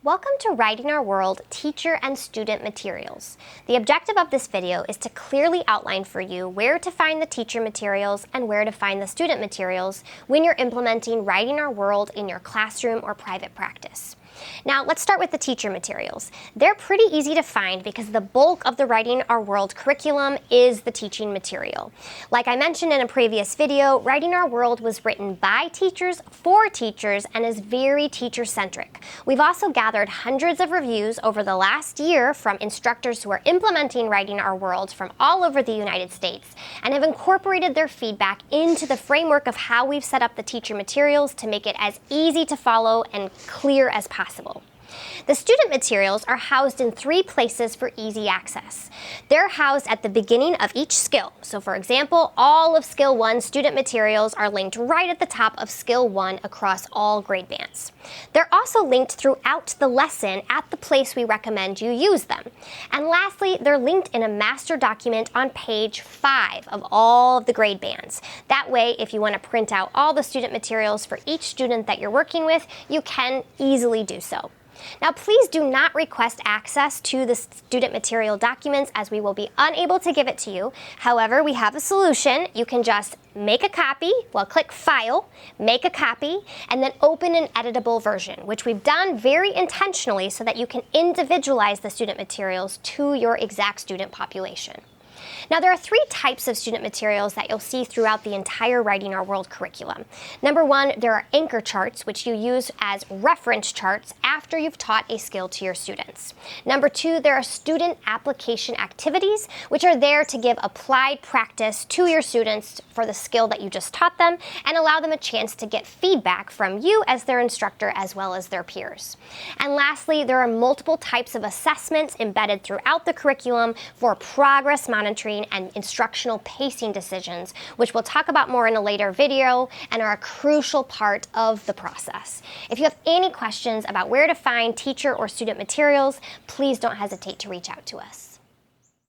Welcome to Writing Our World Teacher and Student Materials. The objective of this video is to clearly outline for you where to find the teacher materials and where to find the student materials when you're implementing Writing Our World in your classroom or private practice. Now, let's start with the teacher materials. They're pretty easy to find because the bulk of the Writing Our World curriculum is the teaching material. Like I mentioned in a previous video, Writing Our World was written by teachers for teachers and is very teacher-centric. We've also gathered hundreds of reviews over the last year from instructors who are implementing Writing Our World from all over the United States and have incorporated their feedback into the framework of how we've set up the teacher materials to make it as easy to follow and clear as possible. The student materials are housed in 3 places for easy access. They're housed at the beginning of each skill. So for example, all of Skill 1 student materials are linked right at the top of Skill 1 across all grade bands. They're also linked throughout the lesson at the place we recommend you use them. And lastly, they're linked in a master document on page 5 of all of the grade bands. That way, if you want to print out all the student materials for each student that you're working with, you can easily do so. Now, please do not request access to the student material documents as we will be unable to give it to you. However, we have a solution. You can just make a copy, click File, make a copy, and then open an editable version, which we've done very intentionally so that you can individualize the student materials to your exact student population. Now, there are 3 types of student materials that you'll see throughout the entire Writing Our World curriculum. Number 1, there are anchor charts, which you use as reference charts after you've taught a skill to your students. Number 2, there are student application activities, which are there to give applied practice to your students for the skill that you just taught them and allow them a chance to get feedback from you as their instructor as well as their peers. And lastly, there are multiple types of assessments embedded throughout the curriculum for progress monitoring and instructional pacing decisions, which we'll talk about more in a later video and are a crucial part of the process. If you have any questions about where to find teacher or student materials, please don't hesitate to reach out to us.